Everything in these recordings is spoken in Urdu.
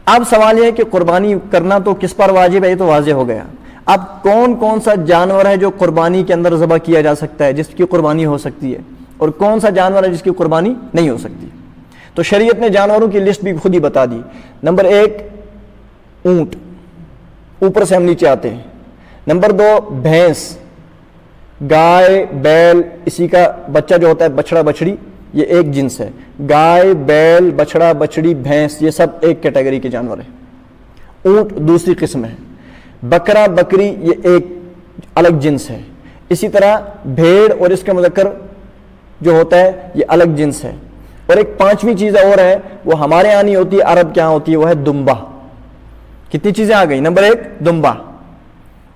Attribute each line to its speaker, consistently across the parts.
Speaker 1: اب سوال یہ ہے کہ قربانی کرنا تو کس پر واجب ہے، یہ تو واضح ہو گیا. اب کون کون سا جانور ہے جو قربانی کے اندر ذبح کیا جا سکتا ہے، جس کی قربانی ہو سکتی ہے، اور کون سا جانور ہے جس کی قربانی نہیں ہو سکتی؟ تو شریعت نے جانوروں کی لسٹ بھی خود ہی بتا دی. نمبر 1 اونٹ، اوپر سے ہم نیچے آتے ہیں. نمبر 2 بھینس، گائے، بیل، اسی کا بچہ جو ہوتا ہے بچڑا بچڑی، یہ ایک جنس ہے. گائے، بیل، بچڑا بچڑی، بھینس، یہ سب ایک کیٹیگری کے جانور ہیں. اونٹ دوسری قسم ہے. بکرا بکری یہ ایک الگ جنس ہے. اسی طرح بھیڑ اور اس کا مذکر جو ہوتا ہے یہ الگ جنس ہے. اور ایک پانچویں چیز اور ہے، وہ ہمارے یہاں نہیں ہوتی، عرب کے یہاں ہوتی ہے، وہ ہے دمبا. کتنی چیزیں آ گئی؟ نمبر 1 دمبا،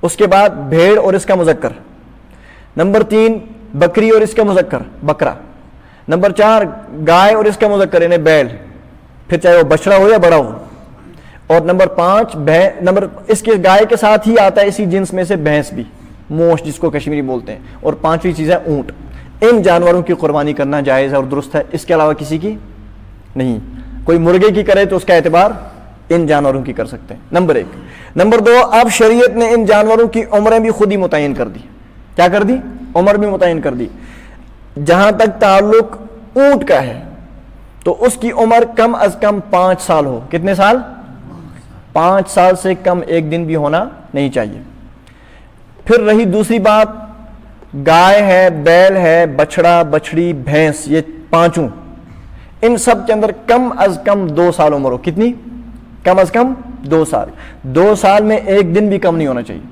Speaker 1: اس کے بعد بھیڑ اور اس کا مذکر. نمبر 3 بکری اور اس کا مذکر بکرا. نمبر 4 گائے اور اس کا مذکر یعنی بیل، پھر چاہے وہ بچڑا ہو یا بڑا ہو. اور نمبر 5 اس کے گائے کے ساتھ ہی آتا ہے اسی جنس میں سے بھینس بھی، موش جس کو کشمیری بولتے ہیں. اور پانچویں چیز ہے اونٹ. ان جانوروں کی قربانی کرنا جائز ہے اور درست ہے، اس کے علاوہ کسی کی نہیں. کوئی مرغے کی کرے تو اس کا اعتبار ان جانوروں کی کر سکتے ہیں. نمبر 1. نمبر 2 اب شریعت نے ان جانوروں کی عمریں بھی خود ہی متعین کر دی. کیا کر دی؟ عمر بھی متعین کر دی. جہاں تک تعلق اونٹ کا ہے تو اس کی عمر کم از کم 5 سال ہو. کتنے سال؟ 5 سال سے کم ایک دن بھی ہونا نہیں چاہیے. پھر رہی دوسری بات، گائے ہے، بیل ہے، بچڑا بچڑی، بھینس، یہ پانچوں، ان سب کے اندر کم از کم 2 سال عمر ہو. کتنی؟ کم از کم 2 سال. 2 سال میں ایک دن بھی کم نہیں ہونا چاہیے.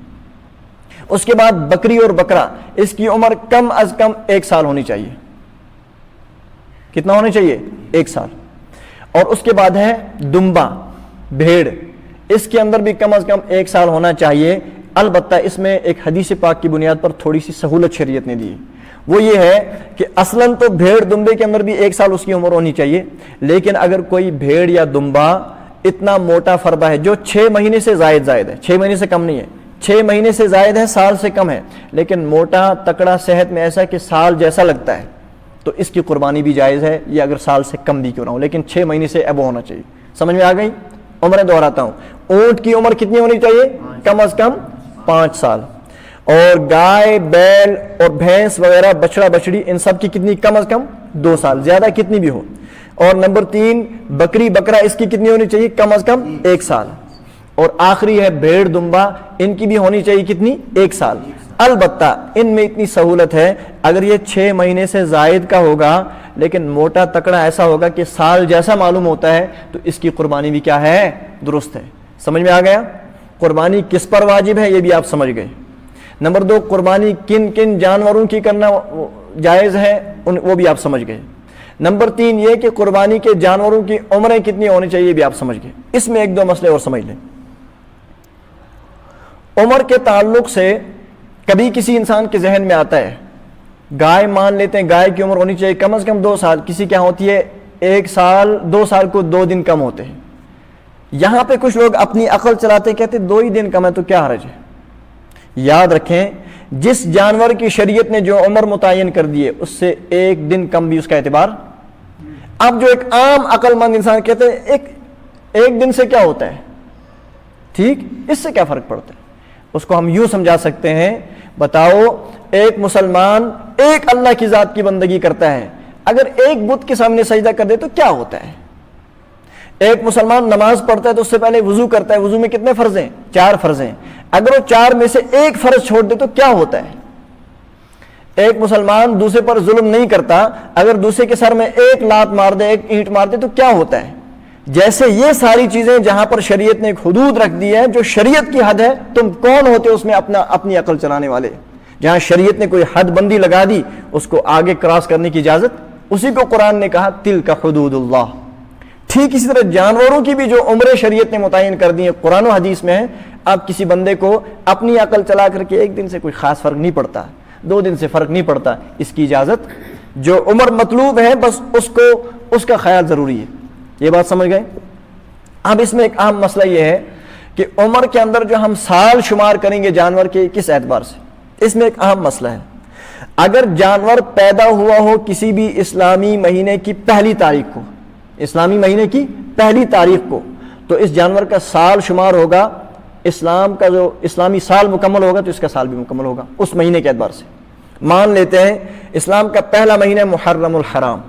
Speaker 1: اس کے بعد بکری اور بکرا، اس کی عمر کم از کم 1 سال ہونی چاہیے. کتنا ہونا چاہیے؟ 1 سال. اور اس کے بعد ہے دمبا، بھیڑ، اس کے اندر بھی کم از کم 1 سال ہونا چاہیے. البتہ اس میں ایک حدیث پاک کی بنیاد پر تھوڑی سی سہولت شریعت نے دی. وہ یہ ہے کہ اصلاً تو بھیڑ دمبے کے اندر بھی 1 سال اس کی عمر ہونی چاہیے، لیکن اگر کوئی بھیڑ یا دمبا اتنا موٹا فربہ ہے جو 6 مہینے سے زائد ہے، 6 مہینے سے کم نہیں ہے، 6 مہینے سے زائد ہے، سال سے کم ہے، لیکن موٹا تکڑا صحت میں ایسا کہ سال جیسا لگتا ہے، تو اس کی قربانی بھی جائز ہے، یہ اگر سال سے کم بھی کیوں نہ ہو، لیکن 6 مہینے سے ابو ہونا چاہیے. سمجھ میں آ گئی؟ عمریں دہراتا ہوں. اونٹ کی عمر کتنی ہونی چاہیے؟ کم از کم 5 سال. اور گائے، بیل اور بھینس وغیرہ، بچڑا بچڑی، ان سب کی کتنی؟ کم از کم 2 سال، زیادہ کتنی بھی ہو. اور نمبر 3 بکری بکرا، اس کی کتنی ہونی چاہیے؟ کم از کم 1 سال. اور آخری ہے بھیڑ دمبا، ان کی بھی ہونی چاہیے کتنی؟ 1 سال. البتہ ان میں اتنی سہولت ہے، اگر یہ 6 مہینے سے زائد کا ہوگا لیکن موٹا تکڑا ایسا ہوگا کہ سال جیسا معلوم ہوتا ہے، تو اس کی قربانی بھی کیا ہے؟ درست ہے. سمجھ میں آ گیا؟ قربانی کس پر واجب ہے یہ بھی آپ سمجھ گئے. نمبر 2 قربانی کن کن جانوروں کی کرنا جائز ہے وہ بھی آپ سمجھ گئے. نمبر 3 یہ کہ قربانی کے جانوروں کی عمریں کتنی ہونی چاہیے بھی آپ سمجھ گئے. اس میں 1-2 مسئلے اور سمجھ لیں. عمر کے تعلق سے کبھی کسی انسان کے ذہن میں آتا ہے، گائے مان لیتے ہیں گائے کی عمر ہونی چاہیے کم از کم 2 سال، کسی کیا ہوتی ہے 1 سال، 2 سال کو 2 دن کم ہوتے ہیں. یہاں پہ کچھ لوگ اپنی عقل چلاتے کہتے 2 ہی دن کم ہے تو کیا حرج ہے. یاد رکھیں جس جانور کی شریعت نے جو عمر متعین کر دی ہے اس سے 1 دن کم بھی اس کا اعتبار. اب جو ایک عام عقل مند انسان کہتے ہیں ایک دن سے کیا ہوتا ہے، ٹھیک، اس سے کیا فرق پڑتا ہے، اس کو ہم یوں سمجھا سکتے ہیں، بتاؤ ایک مسلمان ایک اللہ کی ذات کی بندگی کرتا ہے، اگر ایک بت کے سامنے سجدہ کر دے تو کیا ہوتا ہے. ایک مسلمان نماز پڑھتا ہے تو اس سے پہلے وضو کرتا ہے، وضو میں کتنے فرض ہیں؟ 4 فرض ہیں. اگر وہ 4 میں سے ایک فرض چھوڑ دے تو کیا ہوتا ہے. ایک مسلمان دوسرے پر ظلم نہیں کرتا، اگر دوسرے کے سر میں ایک لات مار دے، ایک اینٹ مار دے تو کیا ہوتا ہے. جیسے یہ ساری چیزیں جہاں پر شریعت نے ایک حدود رکھ دی ہے جو شریعت کی حد ہے، تم کون ہوتے اس میں اپنی عقل چلانے والے. جہاں شریعت نے کوئی حد بندی لگا دی اس کو آگے کراس کرنے کی اجازت، اسی کو قرآن نے کہا تلک حدود اللہ. ٹھیک اسی طرح جانوروں کی بھی جو عمریں شریعت نے متعین کر دی ہیں قرآن و حدیث میں ہے. اب کسی بندے کو اپنی عقل چلا کر کے 1 دن سے کوئی خاص فرق نہیں پڑتا، 2 دن سے فرق نہیں پڑتا، اس کی اجازت. جو عمر مطلوب ہے بس اس کا خیال ضروری ہے. یہ بات سمجھ گئے؟ اب اس میں ایک اہم مسئلہ یہ ہے کہ عمر کے اندر جو ہم سال شمار کریں گے جانور کے کس اعتبار سے، اس میں ایک اہم مسئلہ ہے. اگر جانور پیدا ہوا ہو کسی بھی اسلامی مہینے کی پہلی تاریخ کو، اسلامی مہینے کی پہلی تاریخ کو، تو اس جانور کا سال شمار ہوگا، اسلام کا جو اسلامی سال مکمل ہوگا تو اس کا سال بھی مکمل ہوگا اس مہینے کے اعتبار سے۔ مان لیتے ہیں اسلام کا پہلا مہینہ محرم الحرام،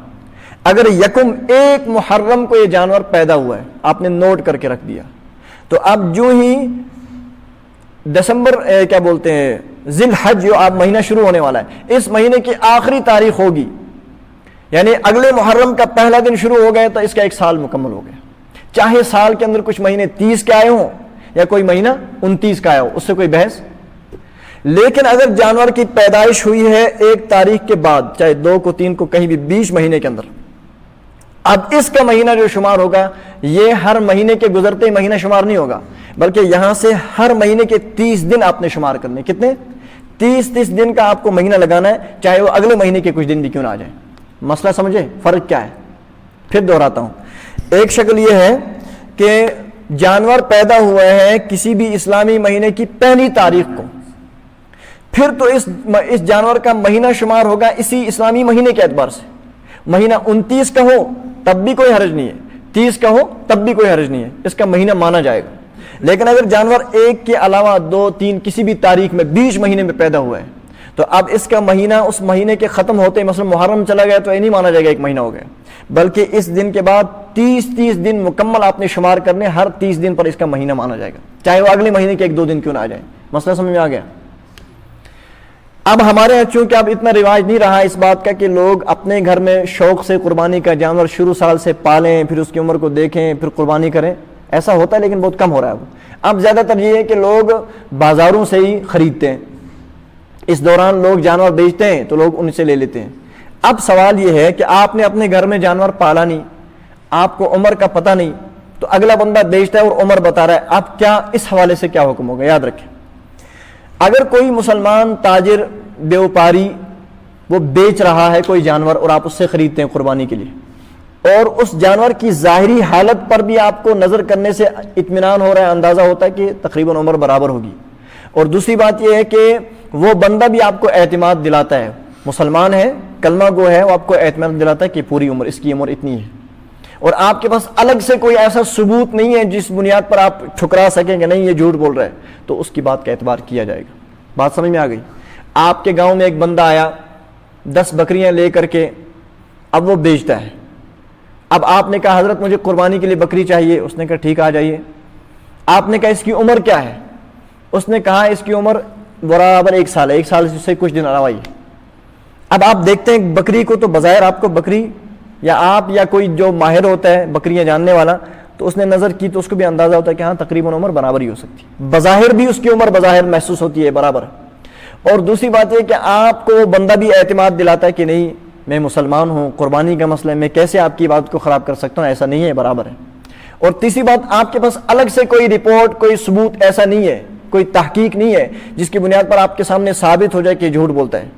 Speaker 1: اگر یکم 1 محرم کو یہ جانور پیدا ہوا ہے، آپ نے نوٹ کر کے رکھ دیا، تو اب جو ہی دسمبر کیا بولتے ہیں ذی الحج جو آپ مہینہ شروع ہونے والا ہے، اس مہینے کی آخری تاریخ ہوگی، یعنی اگلے محرم کا پہلا دن شروع ہو گیا تو اس کا 1 سال مکمل ہو گیا، چاہے سال کے اندر کچھ مہینے 30 کے آئے ہوں یا کوئی مہینہ 29 کا آیا ہو، اس سے کوئی بحث۔ لیکن اگر جانور کی پیدائش ہوئی ہے 1 تاریخ کے بعد، چاہے 2 کو 3 کو کہیں بھی 20 مہینے کے اندر، اب اس کا مہینہ جو شمار ہوگا یہ ہر مہینے کے گزرتے ہی مہینہ شمار نہیں ہوگا، بلکہ یہاں سے ہر مہینے کے 30 دن آپ نے شمار کرنے، کتنے 30 دن کا آپ کو مہینہ لگانا ہے، چاہے وہ اگلے مہینے کے کچھ دن بھی کیوں نہ آ جائیں۔ مسئلہ سمجھے فرق کیا ہے؟ پھر دہراتا ہوں، ایک شکل یہ ہے کہ جانور پیدا ہوا ہے کسی بھی اسلامی مہینے کی پہلی تاریخ کو، پھر تو اس جانور کا مہینہ شمار ہوگا اسی اسلامی مہینے کے اعتبار سے، مہینہ 29 کا ہو تب بھی کوئی حرج نہیں ہے، 30 کا ہو تب بھی کوئی حرج نہیں ہے، اس کا مہینہ مانا جائے گا۔ لیکن اگر جانور 1 کے علاوہ 2 3 کسی بھی تاریخ میں 20 مہینے میں پیدا ہوا ہے تو اب اس کا مہینہ اس مہینے کے ختم ہوتے، مثلا محرم چلا گیا تو یہ نہیں مانا جائے گا 1 مہینہ ہو گیا، بلکہ اس دن کے بعد 30 دن مکمل آپ نے شمار کرنے، ہر 30 دن پر اس کا مہینہ مانا جائے گا، چاہے وہ اگلے مہینے کے 1-2 دن کیوں نہ آ جائے۔ مسئلہ سمجھ میں آ گیا؟ اب ہمارے یہاں چونکہ اب اتنا رواج نہیں رہا اس بات کا کہ لوگ اپنے گھر میں شوق سے قربانی کا جانور شروع سال سے پالیں، پھر اس کی عمر کو دیکھیں، پھر قربانی کریں، ایسا ہوتا ہے لیکن بہت کم ہو رہا ہے اب زیادہ تر یہ ہے کہ لوگ بازاروں سے ہی خریدتے ہیں، اس دوران لوگ جانور بیچتے ہیں تو لوگ ان سے لے لیتے ہیں۔ اب سوال یہ ہے کہ آپ نے اپنے گھر میں جانور پالا نہیں، آپ کو عمر کا پتہ نہیں، تو اگلا بندہ بیچتا ہے اور عمر بتا رہا ہے، اب کیا اس حوالے سے کیا حکم ہوگا؟ یاد رکھیں، اگر کوئی مسلمان تاجر بیوپاری وہ بیچ رہا ہے کوئی جانور اور آپ اس سے خریدتے ہیں قربانی کے لیے، اور اس جانور کی ظاہری حالت پر بھی آپ کو نظر کرنے سے اطمینان ہو رہا ہے، اندازہ ہوتا ہے کہ تقریباً عمر برابر ہوگی، اور دوسری بات یہ ہے کہ وہ بندہ بھی آپ کو اعتماد دلاتا ہے، مسلمان ہے، کلمہ گو ہے، وہ آپ کو اعتماد دلاتا ہے کہ پوری عمر اس کی عمر اتنی ہے، اور آپ کے پاس الگ سے کوئی ایسا ثبوت نہیں ہے جس بنیاد پر آپ ٹھکرا سکیں کہ نہیں یہ جھوٹ بول رہا ہے، تو اس کی بات کا اعتبار کیا جائے گا۔ بات سمجھ میں آ گئی؟ آپ کے گاؤں میں ایک بندہ آیا 10 بکریاں لے کر کے، اب وہ بیچتا ہے، اب آپ نے کہا حضرت مجھے قربانی کے لیے بکری چاہیے، اس نے کہا ٹھیک آ جائیے، آپ نے کہا اس کی عمر کیا ہے، اس نے کہا اس کی عمر برابر 1 سال ہے، 1 سال سے کچھ دن علاوہ ہے۔ اب آپ دیکھتے ہیں بکری کو، تو بظاہر آپ کو بکری یا آپ یا کوئی جو ماہر ہوتا ہے بکریاں جاننے والا، تو اس نے نظر کی تو اس کو بھی اندازہ ہوتا ہے کہ ہاں تقریباً عمر برابر ہی ہو سکتی ہے، بظاہر بھی اس کی عمر بظاہر محسوس ہوتی ہے برابر۔ اور دوسری بات یہ کہ آپ کو بندہ بھی اعتماد دلاتا ہے کہ نہیں میں مسلمان ہوں، قربانی کا مسئلہ ہے، میں کیسے آپ کی بات کو خراب کر سکتا ہوں، ایسا نہیں ہے، برابر ہے۔ اور تیسری بات، آپ کے پاس الگ سے کوئی رپورٹ، کوئی ثبوت ایسا نہیں ہے، کوئی تحقیق نہیں ہے جس کی بنیاد پر آپ کے سامنے ثابت ہو جائے کہ جھوٹ بولتا ہے،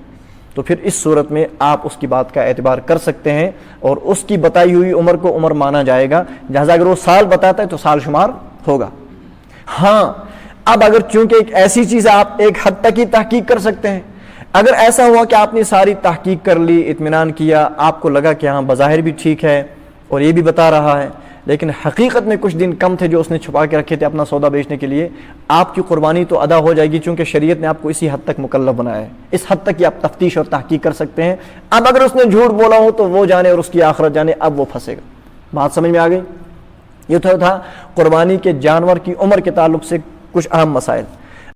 Speaker 1: تو پھر اس صورت میں آپ اس کی بات کا اعتبار کر سکتے ہیں اور اس کی بتائی ہوئی عمر کو عمر مانا جائے گا، لہٰذا اگر وہ سال بتاتا ہے تو سال شمار ہوگا۔ ہاں اب اگر چونکہ ایک ایسی چیز ہے آپ ایک حد تک ہی تحقیق کر سکتے ہیں، اگر ایسا ہوا کہ آپ نے ساری تحقیق کر لی، اطمینان کیا، آپ کو لگا کہ ہاں بظاہر بھی ٹھیک ہے اور یہ بھی بتا رہا ہے، لیکن حقیقت میں کچھ دن کم تھے جو اس نے چھپا کے رکھے تھے اپنا سودا بیچنے کے لیے، آپ کی قربانی تو ادا ہو جائے گی، چونکہ شریعت نے آپ کو اسی حد تک مکلف بنایا ہے، اس حد تک کہ آپ تفتیش اور تحقیق کر سکتے ہیں۔ اب اگر اس نے جھوٹ بولا ہو تو وہ جانے اور اس کی آخرت جانے، اب وہ پھنسے گا۔ بات سمجھ میں آ گئی؟ یہ تو تھا قربانی کے جانور کی عمر کے تعلق سے کچھ اہم مسائل۔